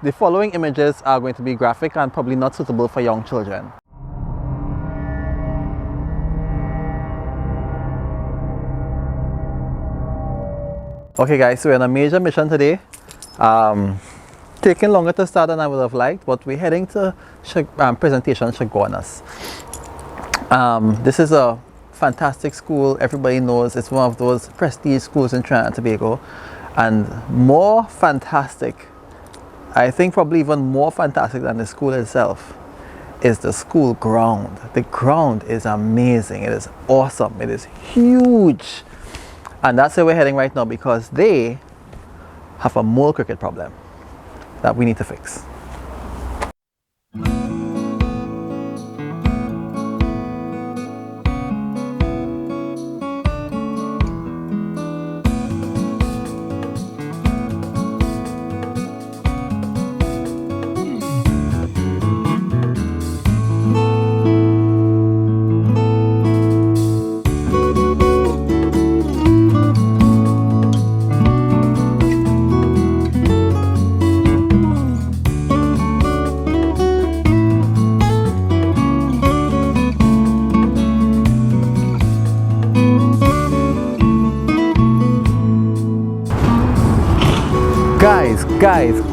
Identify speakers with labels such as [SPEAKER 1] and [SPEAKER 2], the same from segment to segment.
[SPEAKER 1] The following images are going to be graphic and probably not suitable for young children. Okay guys, so we're on a major mission today. Taking longer to start than I would have liked, but we're heading to Presentation Chaguanas. This is a fantastic school. Everybody knows it's one of those prestige schools in Trinidad and Tobago. And more fantastic, I think probably even more fantastic than the school itself, is the school ground. The ground is amazing. It is awesome. It is huge. And that's where we're heading right now, because they have a mole cricket problem that we need to fix.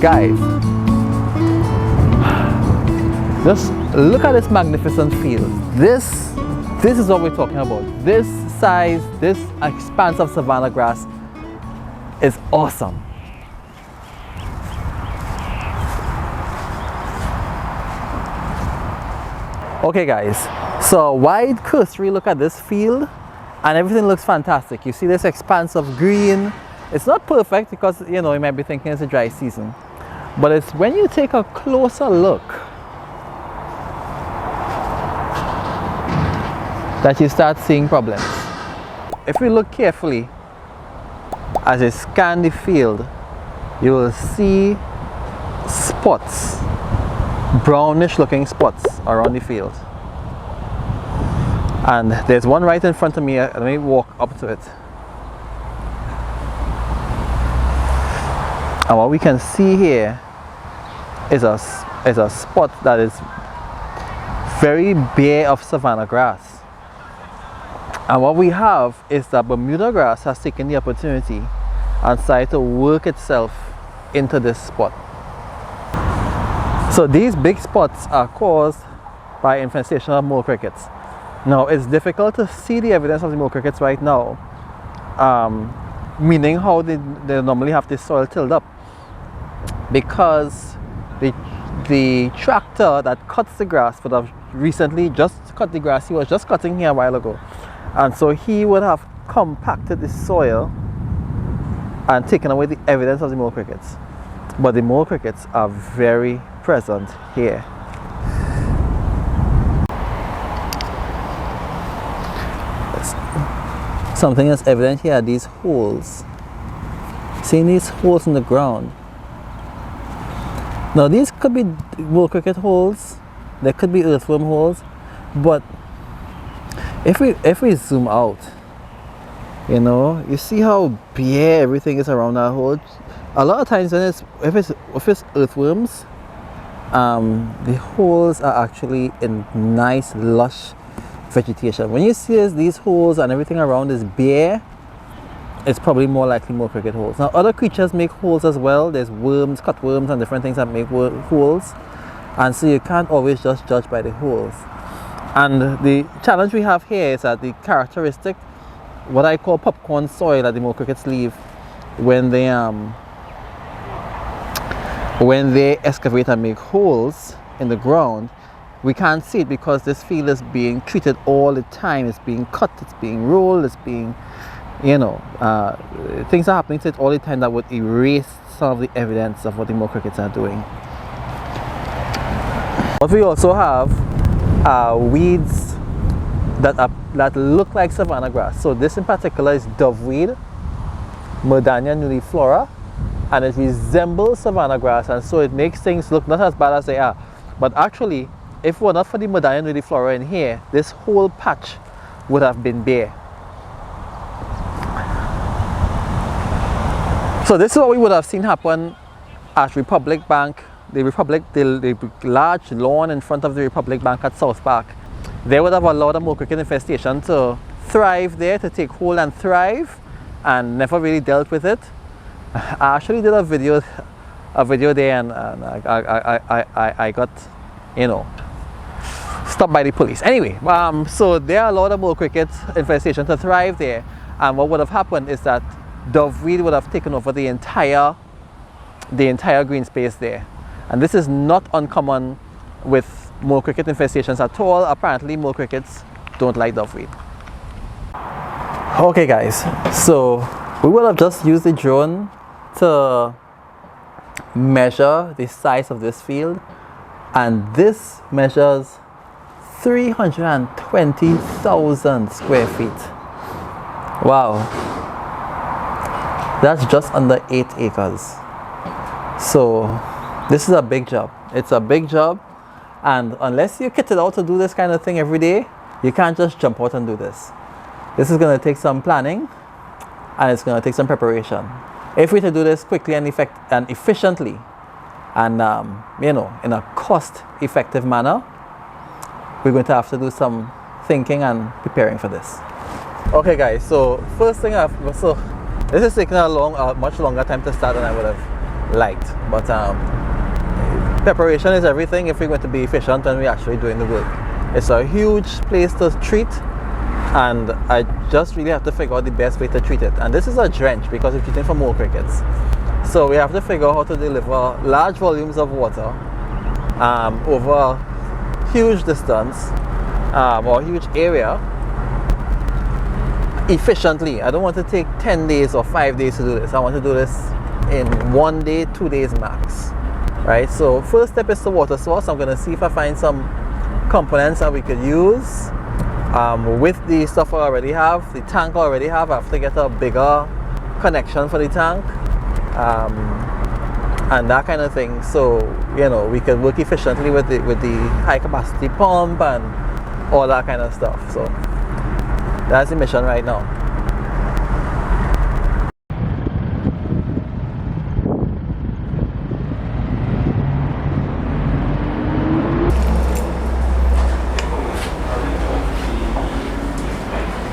[SPEAKER 1] Guys, just look at this magnificent field. This is what we're talking about. This size, this expanse of savanna grass is awesome. Okay guys, so wide cursory look at this field and everything looks fantastic. You see this expanse of green. It's not perfect because, you know, you might be thinking it's a dry season. But it's when you take a closer look that you start seeing problems. If we look carefully, as you scan the field, you will see spots, brownish looking spots around the field. And there's one right in front of me. Let me walk up to it. And what we can see here is a spot that is very bare of savanna grass. And what we have is that Bermuda grass has taken the opportunity and started to work itself into this spot. So these big spots are caused by infestation of mole crickets. Now it's difficult to see the evidence of the mole crickets right now, meaning how they normally have this soil tilled up, because the tractor that cuts the grass would have recently just cut the grass. He was just cutting here a while ago, and so he would have compacted the soil and taken away the evidence of the mole crickets. But the mole crickets are very present here. Something that's evident here are these holes. Seeing these holes in the ground. Now these could be mole cricket holes, there could be earthworm holes, but if we zoom out, you know, you see how bare everything is around that hole. A lot of times when if it's earthworms, the holes are actually in nice lush vegetation. When you see these holes and everything around is bare, it's probably more likely mole cricket holes. Now other creatures make holes as well. There's worms, cutworms and different things that make holes, and so you can't always just judge by the holes. And the challenge we have here is that the characteristic, what I call popcorn soil that the mole crickets leave when they excavate and make holes in the ground, we can't see it because this field is being treated all the time. It's being cut, it's being rolled, it's being, you know, things are happening to it all the time that would erase some of the evidence of what the mole crickets are doing. But we also have weeds that look like savanna grass. So this in particular is doveweed, Murdania nudiflora, and it resembles savanna grass, and so it makes things look not as bad as they are. But actually, if it were not for the Murdania nudiflora in here, this whole patch would have been bare. So this is what we would have seen happen at Republic Bank the Republic, the large lawn in front of the Republic Bank at South Park, they would have allowed a mole cricket infestation to thrive there, to take hold and thrive, and never really dealt with it. I actually did a video there, and I got, you know, stopped by the police. Anyway, so there are a lot of mole cricket infestation to thrive there, and what would have happened is that doveweed would have taken over the entire green space there, and this is not uncommon with mole cricket infestations at all. Apparently, mole crickets don't like doveweed. Okay, guys, so we will have just used the drone to measure the size of this field, and this measures 320,000 square feet. Wow, that's just under 8 acres. So this is a big job. It's a big job, and unless you're kitted out to do this kind of thing every day, you can't just jump out and do this. This is going to take some planning, and it's going to take some preparation. If we're to do this quickly and efficiently, and you know, in a cost-effective manner, we're going to have to do some thinking and preparing for this. Okay, guys. So first thing this is taking a much longer time to start than I would have liked, but preparation is everything if we're going to be efficient when we're actually doing the work. It's a huge place to treat, and I just really have to figure out the best way to treat it. And this is a drench because we're treating for mole crickets, so we have to figure out how to deliver large volumes of water over a huge distance or a huge area efficiently. I don't want to take 10 days or 5 days to do this. I want to do this in 1 day, 2 days max, right? So first step is the water source. I'm going to see if I find some components that we could use with the stuff I already have, the tank I already have. I have to get a bigger connection for the tank and that kind of thing, so you know, we can work efficiently with the high capacity pump and all that kind of stuff. So that's the mission right now.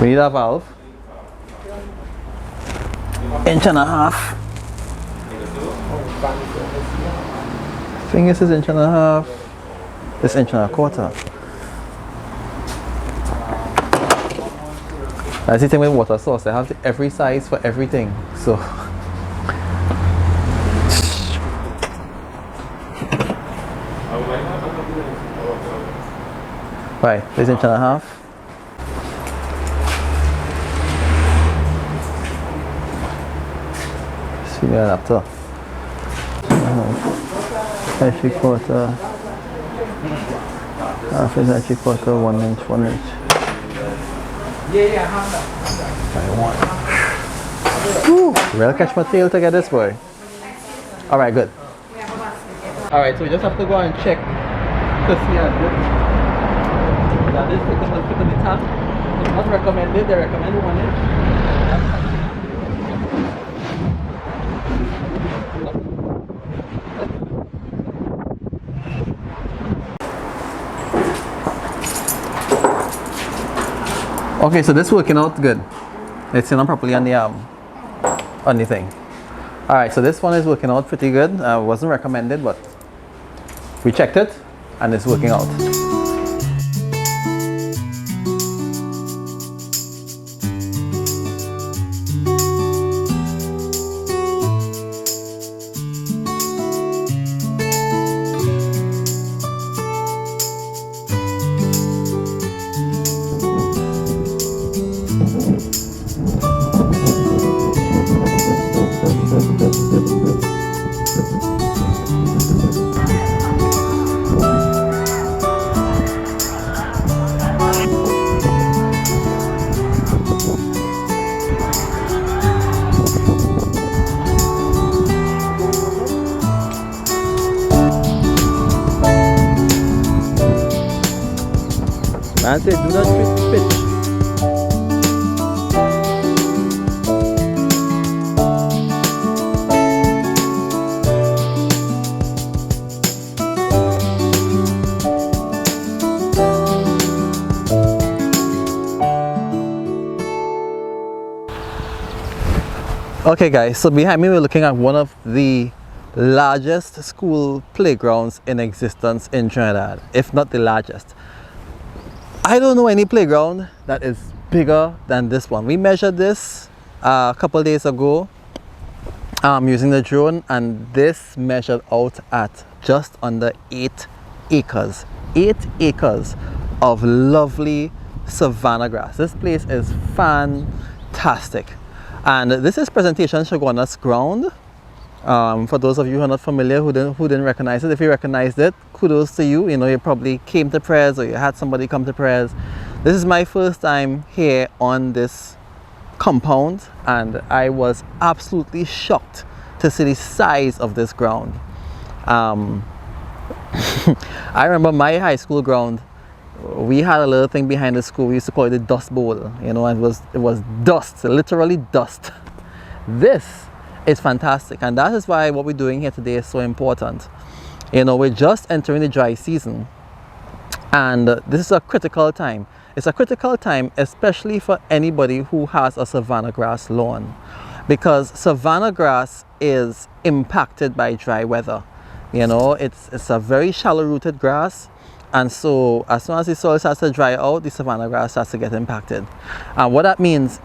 [SPEAKER 1] We need a valve, 1.5 inches. I think this is 1.5 inches. This 1.25 inches. That's the thing with water source. They have every size for everything. So right, this 1.5 inches. Yeah, after 3/4, half is 3/4, 1 inch, 1 inch. Well, catch my tail to get this boy. Alright, good. Alright, so we just have to go and check to see that this fit in the tank. It's not recommended, they recommend 1 inch. Okay, so this is working out good. It's sitting on properly on the thing. Alright, so this one is working out pretty good. Wasn't recommended, but we checked it and it's working out. Man said, do not pitch. Okay guys, so behind me we're looking at one of the largest school playgrounds in existence in Trinidad, if not the largest. I don't know any playground that is bigger than this one. We measured this a couple days ago using the drone, and this measured out at just under 8 acres. 8 acres of lovely savanna grass. This place is fantastic. And this is Presentation Chaguanas ground. For those of you who are not familiar, who didn't recognize it, if you recognized it, kudos to you. You know, you probably came to prayers or you had somebody come to prayers. This is my first time here on this compound, and I was absolutely shocked to see the size of this ground. I remember my high school ground, we had a little thing behind the school. We used to call it the dust bowl, you know, and it was dust, literally dust. This is fantastic, and that is why what we're doing here today is so important. You know, we're just entering the dry season, and this is a critical time. It's a critical time, especially for anybody who has a savanna grass lawn, because savanna grass is impacted by dry weather. You know, it's a very shallow rooted grass. And so as soon as the soil starts to dry out, the savanna grass starts to get impacted. And what that means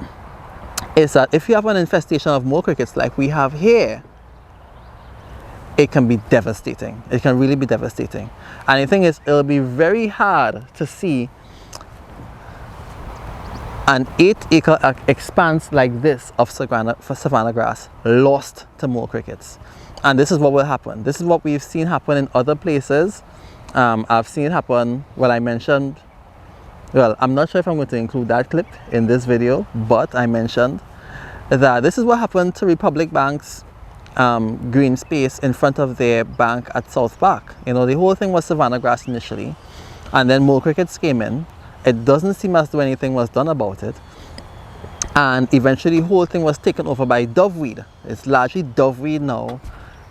[SPEAKER 1] is that if you have an infestation of mole crickets like we have here, it can be devastating. It can really be devastating. And the thing is, it'll be very hard to see an 8-acre expanse like this of savanna grass lost to mole crickets. And this is what will happen. This is what we've seen happen in other places. I've seen it happen, well, I mentioned, well, I'm not sure if I'm going to include that clip in this video, but I mentioned that this is what happened to Republic Bank's green space in front of their bank at South Park. You know, the whole thing was savanna grass initially, and then mole crickets came in. It doesn't seem as though anything was done about it, and eventually the whole thing was taken over by doveweed. It's largely doveweed now,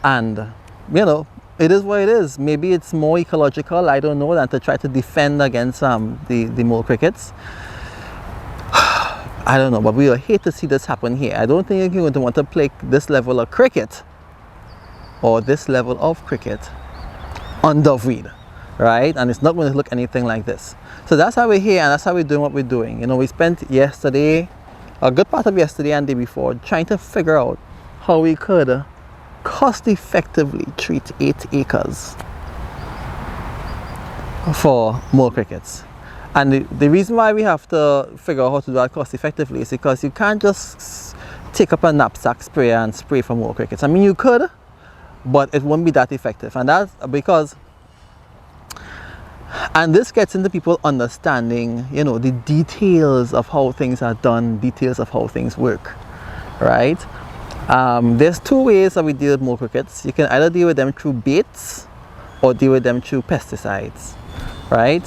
[SPEAKER 1] and you know, it is what it is. Maybe it's more ecological, I don't know, than to try to defend against the mole crickets. I don't know, but we will hate to see this happen here. I don't think you're going to want to play this level of cricket or this level of cricket on doveweed, right? And it's not going to look anything like this. So that's how we're here, and that's how we're doing what we're doing. You know, we spent yesterday, a good part of yesterday and the day before, trying to figure out how we could cost effectively treat 8 acres for mole crickets. And the reason why we have to figure out how to do that cost effectively is because you can't just take up a knapsack sprayer and spray for mole crickets. I mean, you could, but it won't be that effective. And that's because, and this gets into people understanding, you know, the details of how things are done, details of how things work, right? There's 2 ways that we deal with mole crickets. You can either deal with them through baits or deal with them through pesticides, right?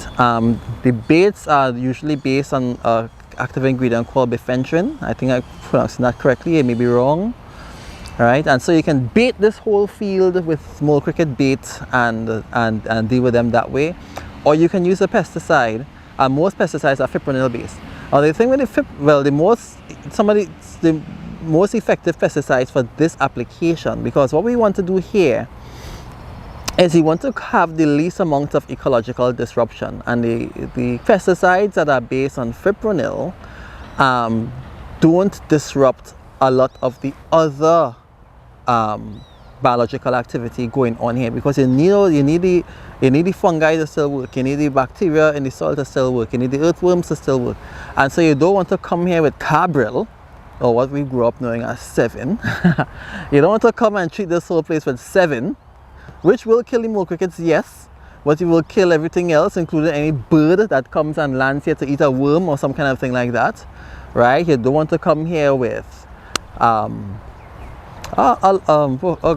[SPEAKER 1] The baits are usually based on an active ingredient called bifenthrin. I think I'm pronouncing that correctly, I may be wrong, right? And so you can bait this whole field with mole cricket bait and deal with them that way, or you can use a pesticide, and most pesticides are fipronil based. Now the thing with the most effective pesticides for this application, because what we want to do here is we want to have the least amount of ecological disruption, and the pesticides that are based on fipronil don't disrupt a lot of the other biological activity going on here, because you need the fungi to still work, you need the bacteria in the soil to still work, you need the earthworms to still work, and so you don't want to come here with Cabril, or what we grew up knowing as 7. You don't want to come and treat this whole place with 7, which will kill the mole crickets, yes, but it will kill everything else, including any bird that comes and lands here to eat a worm or some kind of thing like that, right? You don't want to come here with oh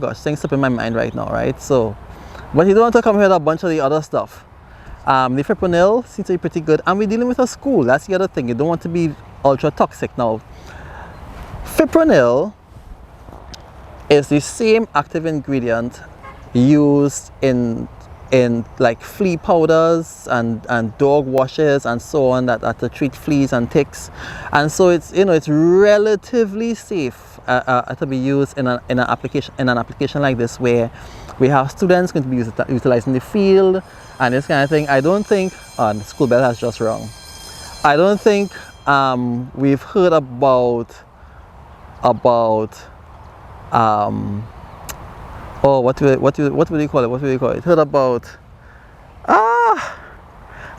[SPEAKER 1] gosh, things slip in my mind right now, right? So, but you don't want to come here with a bunch of the other stuff. The fipronil seems to be pretty good, and we're dealing with a school. That's the other thing. You don't want to be ultra toxic. Now, fipronil is the same active ingredient used in like flea powders and dog washes and so on that to treat fleas and ticks, and so it's, you know, it's relatively safe to be used in an application like this, where we have students going to be utilizing the field and this kind of thing. I don't think the school bell has just rung. I don't think we've heard about oh, what do you call it? Heard about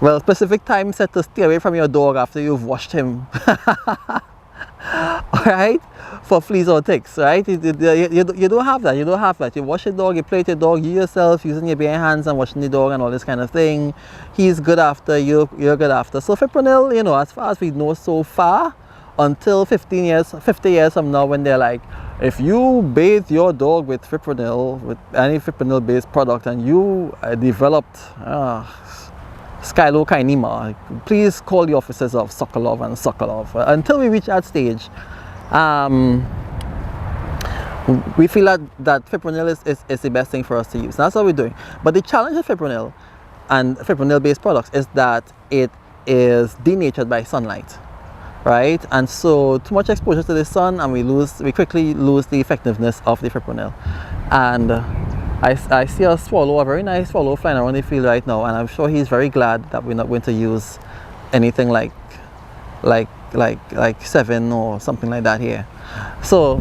[SPEAKER 1] well, specific time set to stay away from your dog after you've washed him. Alright? For fleas or ticks, right? You don't have that. You don't have that. You wash your dog, you play with your dog, you yourself using your bare hands and washing the dog and all this kind of thing. He's good after, you're good after. So fipronil, you know, as far as we know so far, until 50 years from now, when they're like, if you bathe your dog with fipronil, with any fipronil based product, and you developed skylokinema, please call the officers of Sokolov and Sokolov. Until we reach that stage, we feel that fipronil is the best thing for us to use. That's what we're doing. But the challenge of fipronil and fipronil based products is that it is denatured by sunlight, right? And so too much exposure to the sun, and we quickly lose the effectiveness of the fipronil. And I see a swallow, a very nice swallow, flying around the field right now, and I'm sure he's very glad that we're not going to use anything like 7 or something like that here. So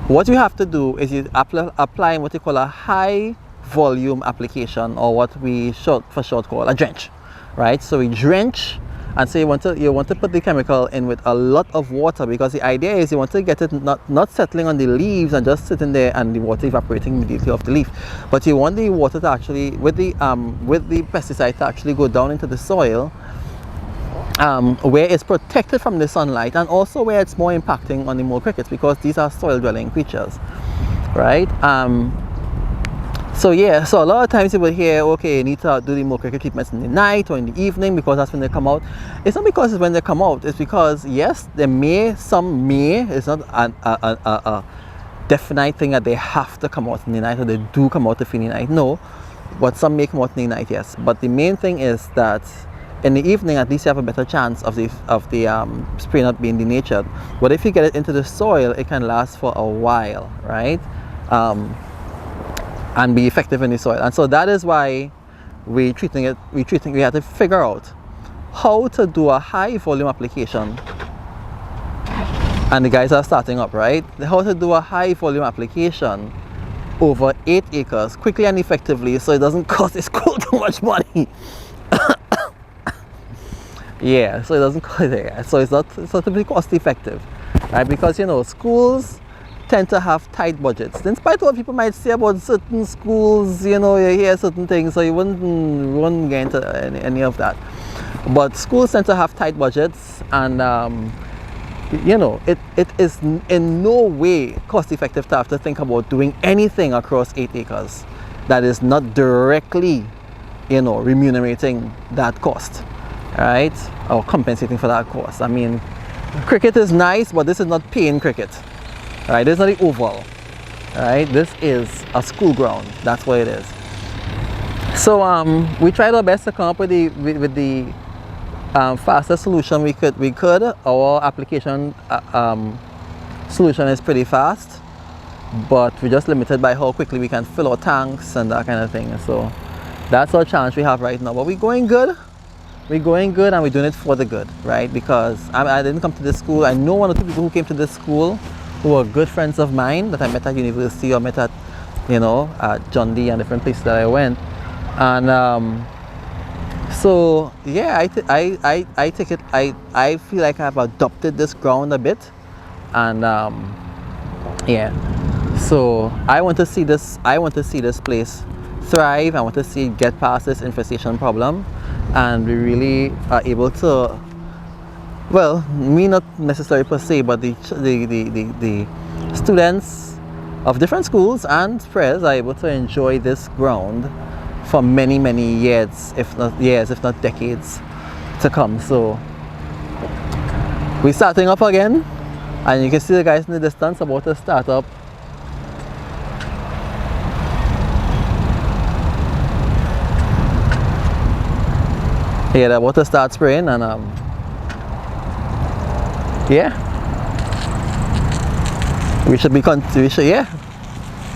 [SPEAKER 1] what you have to do is you apply what you call a high volume application, or what we for short call a drench, right? So we drench. And so you want to put the chemical in with a lot of water, because the idea is you want to get it not settling on the leaves and just sitting there and the water evaporating immediately off the leaf, but you want the water to actually, with the pesticide, to actually go down into the soil, where it's protected from the sunlight, and also where it's more impacting on the mole crickets, because these are soil dwelling creatures, right? So a lot of times you will hear, okay, you need to do the mole cricket treatments in the night or in the evening, because that's when they come out. It's not because it's when they come out, it's because, yes, some may, it's not a definite thing that they have to come out in the night, or they do come out in the night, no, but some may come out in the night, yes. But the main thing is that in the evening, at least you have a better chance of the spray not being denatured. But if you get it into the soil, it can last for a while, right? And be effective in the soil. And so that is why we have to figure out how to do a high volume application. And the guys are starting up, right? How to do a high volume application over 8 acres quickly and effectively, so it doesn't cost the school too much money. Yeah, so it doesn't cost it. So it's not to be cost effective, right? Because, you know, schools tend to have tight budgets. In spite of what people might say about certain schools, you know, you hear certain things, so you wouldn't get into any of that. But schools tend to have tight budgets, and you know, it is in no way cost effective to have to think about doing anything across 8 acres that is not directly, you know, remunerating that cost, right? Or compensating for that cost. I mean, cricket is nice, but this is not paying cricket. Right, this is not the oval, right? This is a school ground. That's what it is. So we tried our best to come up with the fastest solution we could. Our application solution is pretty fast, but we're just limited by how quickly we can fill our tanks and that kind of thing. So that's our challenge we have right now. But we're going good. We're going good, and we're doing it for the good, right? Because I didn't come to this school. I know 1 or 2 people who came to this school who are good friends of mine that I met at university, or met at, you know, John D and different places that I went. And so yeah, I take it, I feel like I've adopted this ground a bit, and yeah, so I want to see this place thrive. I want to see it get past this infestation problem, and we really are able to, well, me not necessarily per se, but the students of different schools and spreads are able to enjoy this ground for many years, if not decades to come. So we're starting up again, and you can see the guys in the distance about to start up. Yeah, they're about to start spraying, and yeah, yeah,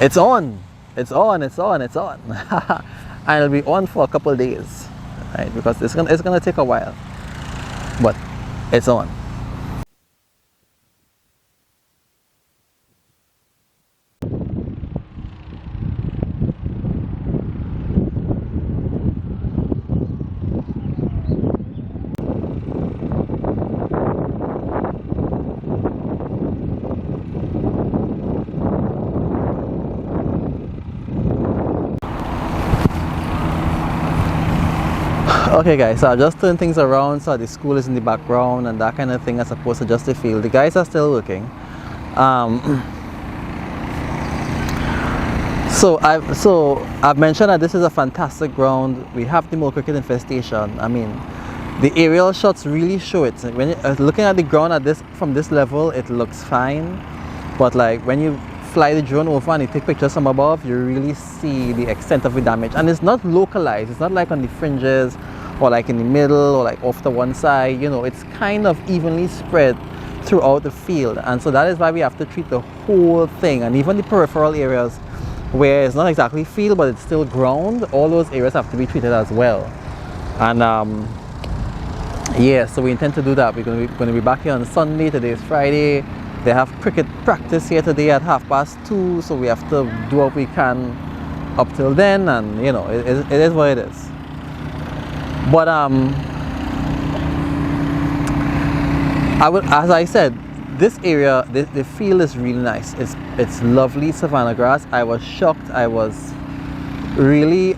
[SPEAKER 1] it's on. It's on. And it'll be on for a couple of days, right? Because it's gonna take a while, but it's on. Okay guys, so I just turned things around, so the school is in the background and that kind of thing as opposed to just the field. The guys are still working. So I've mentioned that this is a fantastic ground. We have the mole cricket infestation. I mean, the aerial shots really show it. When you're looking at the ground from this level, it looks fine, but like when you fly the drone over and you take pictures from above, you really see the extent of the damage. And it's not localized. It's not like on the fringes or like in the middle or like off to one side. You know, it's kind of evenly spread throughout the field, and so that is why we have to treat the whole thing, and even the peripheral areas where it's not exactly field but it's still ground, all those areas have to be treated as well. And yeah, so we intend to do that. We're going to be back here on Sunday. Today is Friday. They have cricket practice here today at 2:30, so we have to do what we can up till then, and you know, it is what it is. But as I said, this area, the field is really nice. It's lovely savanna grass. I was shocked. I was really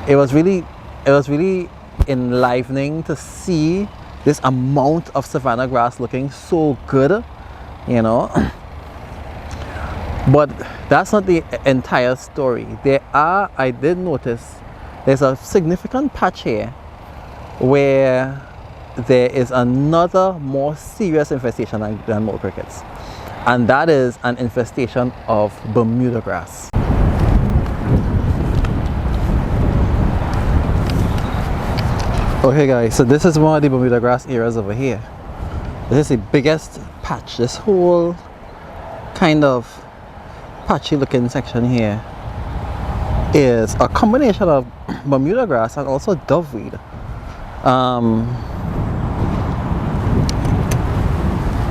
[SPEAKER 1] it was really enlivening to see this amount of savanna grass looking so good, you know. But that's not the entire story. I did notice there's a significant patch here where there is another more serious infestation than mole crickets, and that is an infestation of Bermuda grass. Okay guys, so this is one of the Bermuda grass areas over here. This is the biggest patch. This whole kind of patchy looking section here is a combination of Bermuda grass and also doveweed.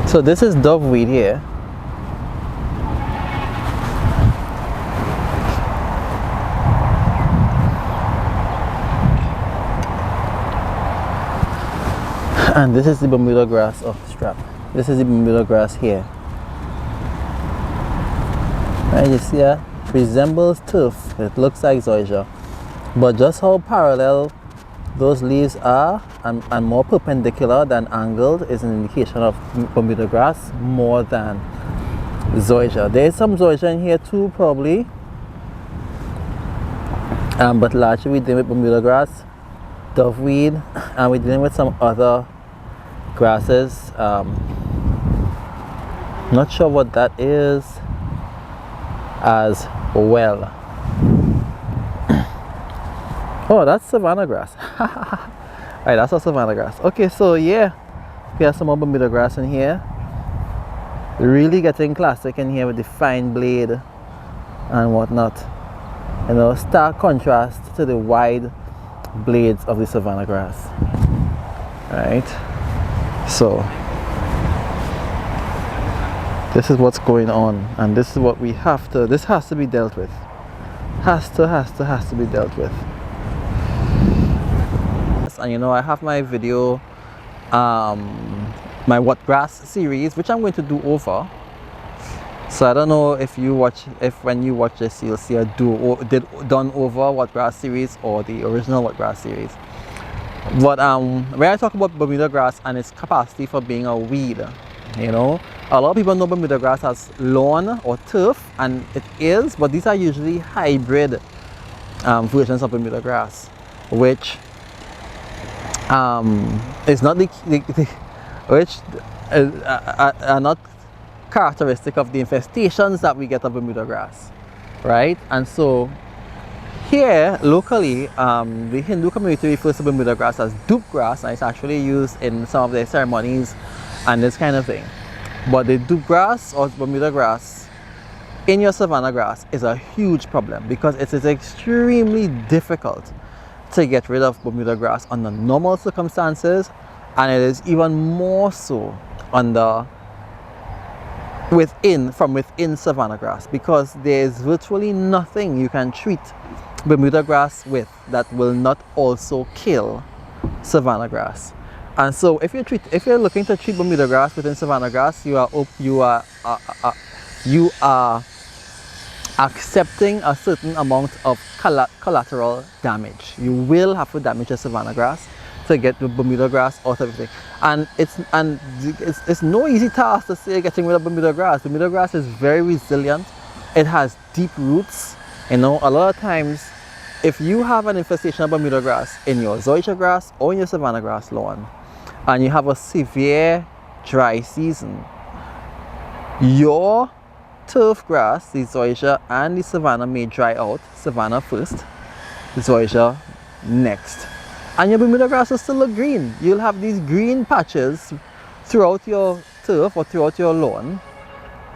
[SPEAKER 1] So this is doveweed here. And this is the Bermuda grass. Oh, strap. This is the Bermuda grass here. Right, you see that? Resembles turf. It looks like zoysia. But just how parallel those leaves are and more perpendicular than angled is an indication of Bermuda grass more than zoysia. There is some zoysia in here too, probably. But largely we're dealing with Bermuda grass, doveweed, and we're dealing with some other grasses. Not sure what that is as well. Oh, that's savanna grass. Alright, that's a savanna grass. Okay, so yeah, we have some more Bermuda grass in here. Really getting classic in here with the fine blade and whatnot. You know, stark contrast to the wide blades of the savanna grass. Right, so this is what's going on, and this is what we have to, this has to be dealt with. Has to be dealt with. And you know, I have my video, my what grass series, which I'm going to do over. So I don't know if when you watch this you'll see a done over what grass series or the original what grass series. But when I talk about Bermuda grass and its capacity for being a weed, you know, a lot of people know Bermuda grass as lawn or turf, and it is, but these are usually hybrid versions of Bermuda grass, which is not which are not characteristic of the infestations that we get of Bermuda grass, right? And so here locally, the Hindu community refers to Bermuda grass as dupe grass, and it's actually used in some of their ceremonies and this kind of thing. But the dupe grass or Bermuda grass in your savanna grass is a huge problem because it is extremely difficult to get rid of Bermuda grass under normal circumstances, and it is even more so under from within savanna grass, because there is virtually nothing you can treat Bermuda grass with that will not also kill savanna grass. And so if you're looking to treat Bermuda grass within savanna grass, you are accepting a certain amount of collateral damage. You will have to damage the savanna grass to get the Bermuda grass out of everything. And it's no easy task to say getting rid of Bermuda grass. Bermuda grass is very resilient. It has deep roots. You know, a lot of times, if you have an infestation of Bermuda grass in your zoysia grass or in your savanna grass lawn, and you have a severe dry season, your turf grass, the zoysia and the savanna, may dry out. Savanna first, the zoysia next. And your Bermuda grass will still look green. You'll have these green patches throughout your turf or throughout your lawn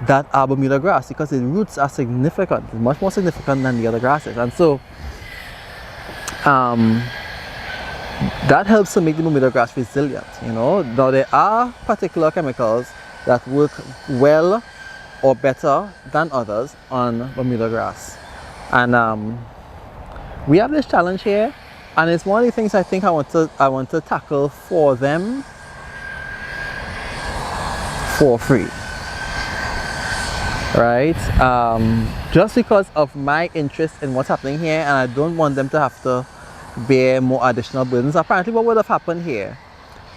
[SPEAKER 1] that are Bermuda grass, because the roots are significant, much more significant than the other grasses. And so that helps to make the Bermuda grass resilient. You know, now there are particular chemicals that work well or better than others on Bermuda grass, and we have this challenge here, and it's one of the things I think I want to tackle for them for free, right? Just because of my interest in what's happening here, and I don't want them to have to bear more additional burdens. Apparently what would have happened here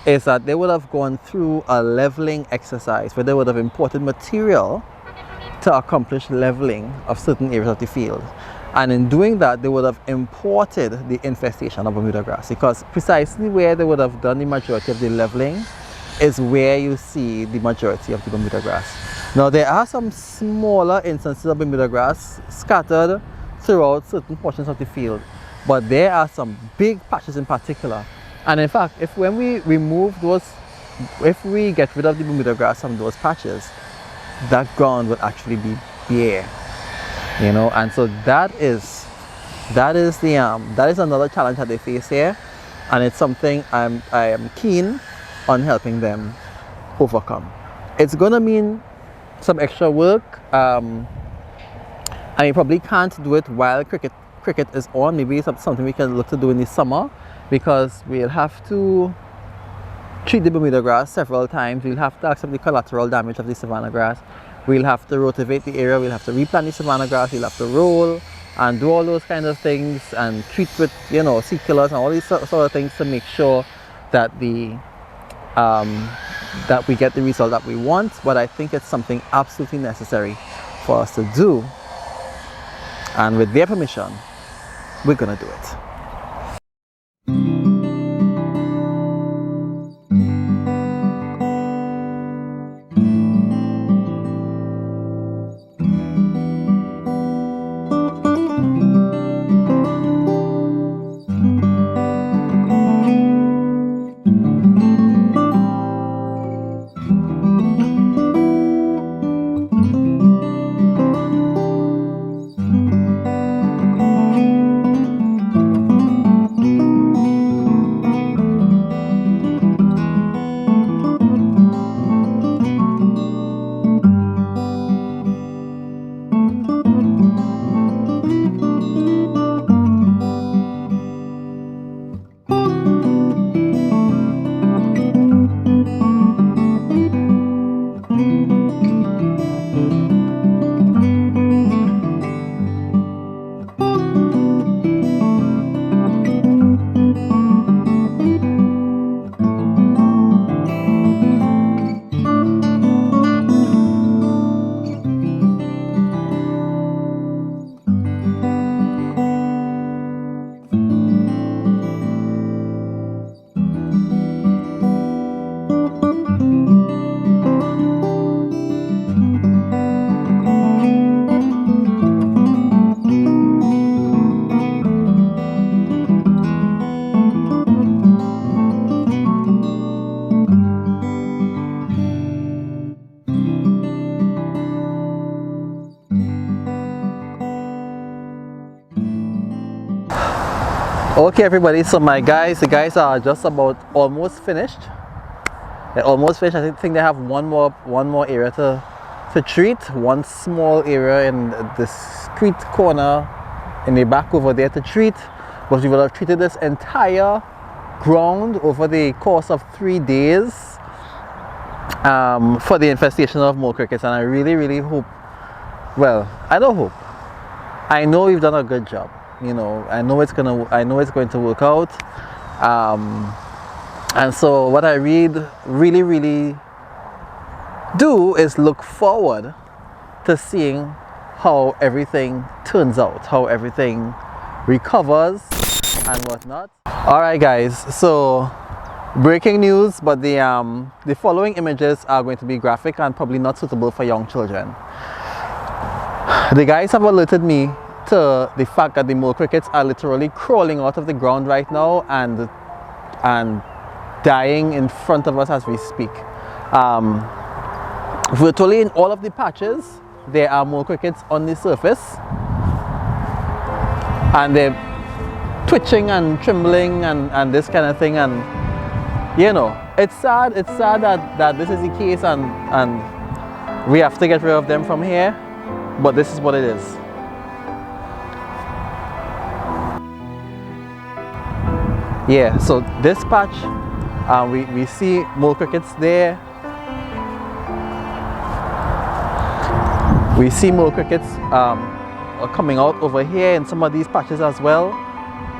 [SPEAKER 1] is that they would have gone through a leveling exercise where they would have imported material to accomplish leveling of certain areas of the field, and in doing that they would have imported the infestation of Bermuda grass, because precisely where they would have done the majority of the leveling is where you see the majority of the Bermuda grass. Now there are some smaller instances of Bermuda grass scattered throughout certain portions of the field, but there are some big patches in particular. And in fact, if we get rid of the Bermuda grass from those patches, that ground will actually be bare, you know. And so that is another challenge that they face here, and it's something I am keen on helping them overcome. It's gonna mean some extra work, and you probably can't do it while cricket is on. Maybe it's something we can look to do in the summer, because we'll have to treat the Bermuda grass several times. We'll have to accept the collateral damage of the savanna grass. We'll have to rotivate the area. We'll have to replant the savanna grass. We'll have to roll and do all those kinds of things, and treat with, you know, seed killers and all these sort of things to make sure that that we get the result that we want. But I think it's something absolutely necessary for us to do, and with their permission, we're gonna do it. Okay everybody, so the guys are just about almost finished. They're almost finished. I think they have one more area to treat, one small area in the street corner in the back over there to treat, but we will have treated this entire ground over the course of 3 days for the infestation of mole crickets. And I really hope, well, I don't hope, I know we've done a good job. You know, I know it's going to work out. And so what I really do is look forward to seeing how everything turns out, how everything recovers and whatnot. Alright guys, so breaking news, but the following images are going to be graphic and probably not suitable for young children. The guys have alerted me to the fact that the mole crickets are literally crawling out of the ground right now and dying in front of us as we speak. Virtually in all of the patches there are mole crickets on the surface, and they're twitching and trembling and this kind of thing, and you know, it's sad that this is the case, and we have to get rid of them from here, but this is what it is. Yeah, so this patch, we see mole crickets there. We see mole crickets coming out over here in some of these patches as well.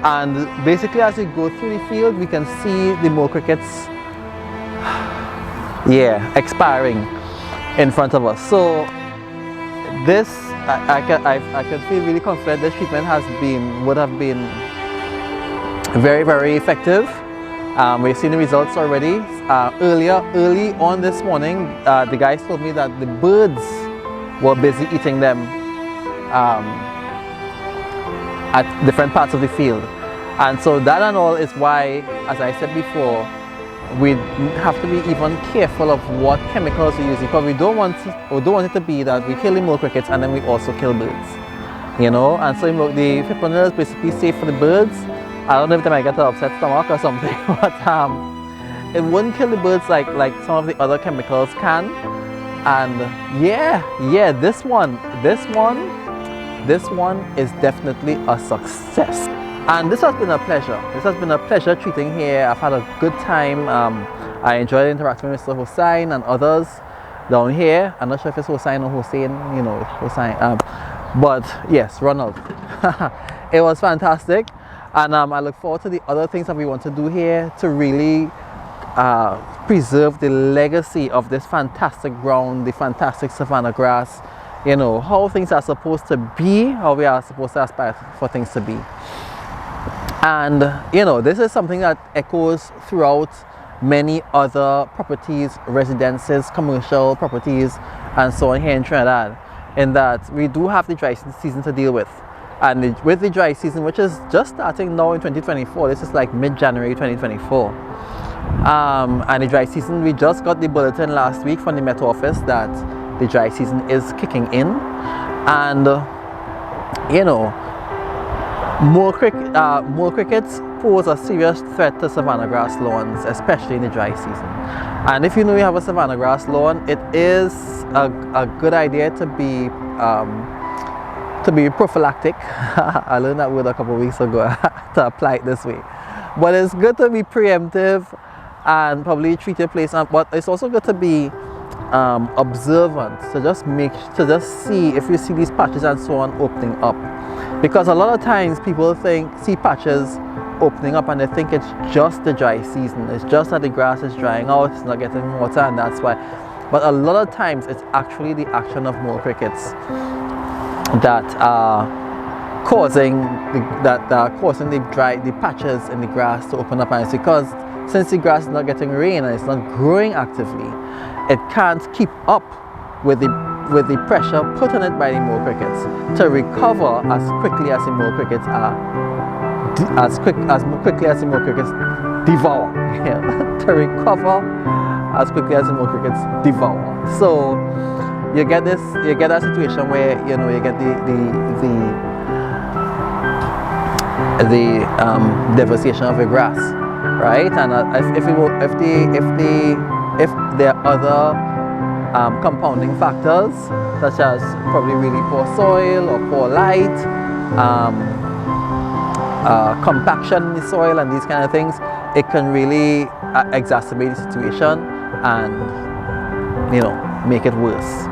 [SPEAKER 1] And basically as we go through the field, we can see the mole crickets, yeah, expiring in front of us. So this, I can feel really confident this treatment would have been very effective. We've seen the results already. Early on this morning, the guys told me that the birds were busy eating them at different parts of the field, and so that and all is why, as I said before, we have to be even careful of what chemicals we use, because we don't want it to be that we kill the mole crickets and then we also kill birds, you know. And so the fipronil is basically safe for the birds. I don't know if they might get an upset stomach or something, but it wouldn't kill the birds like some of the other chemicals can. And yeah, this one is definitely a success. And this has been a pleasure. This has been a pleasure treating here. I've had a good time. I enjoyed interacting with Mr. Hossein and others down here. I'm not sure if it's Hossein or Hussein, you know, Hossein. But yes, Ronald. It was fantastic. And I look forward to the other things that we want to do here to really preserve the legacy of this fantastic ground, the fantastic savanna grass, you know, how things are supposed to be, how we are supposed to aspire for things to be. And you know, this is something that echoes throughout many other properties, residences, commercial properties, and so on here in Trinidad, in that we do have the dry season to deal with. And with the dry season, which is just starting now in 2024, this is like mid-January 2024. And the dry season, we just got the bulletin last week from the Met Office that the dry season is kicking in. And you know, mole crickets pose a serious threat to savanna grass lawns, especially in the dry season. And if you know you have a savanna grass lawn, it is a good idea to be prophylactic. I learned that word a couple of weeks ago to apply it this way. But it's good to be preemptive and probably treat your place. But it's also good to be observant, to just see if you see these patches and so on opening up. Because a lot of times people see patches opening up and they think it's just the dry season. It's just that the grass is drying out, it's not getting water, and that's why. But a lot of times it's actually the action of mole crickets that are causing the patches in the grass to open up. And it's because since the grass is not getting rain and it's not growing actively, it can't keep up with the pressure put on it by the mole crickets to recover as quickly as the mole crickets devour. To recover as quickly as the mole crickets devour. So you get that situation where, you know, you get devastation of the grass, right? And if there are other compounding factors, such as probably really poor soil or poor light, compaction in the soil and these kind of things, it can really exacerbate the situation and, you know, make it worse.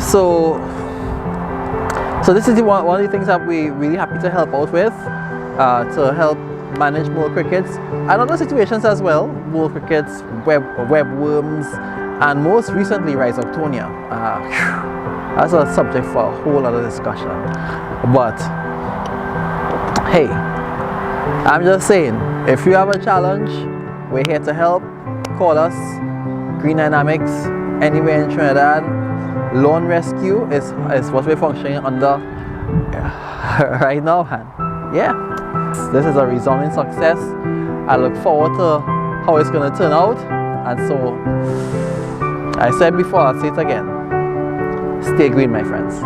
[SPEAKER 1] So this is one of the things that we're really happy to help out with, to help manage mole crickets and other situations as well. Mole crickets, webworms, and most recently Rhizoctonia. That's a subject for a whole other discussion. But hey, I'm just saying, if you have a challenge, we're here to help. Call us, Green Dynamics, anywhere in Trinidad. Lawn rescue is what we're functioning under right now, man. Yeah, this is a resounding success. I look forward to how it's going to turn out. And so, I said before, I'll say it again. Stay green, my friends.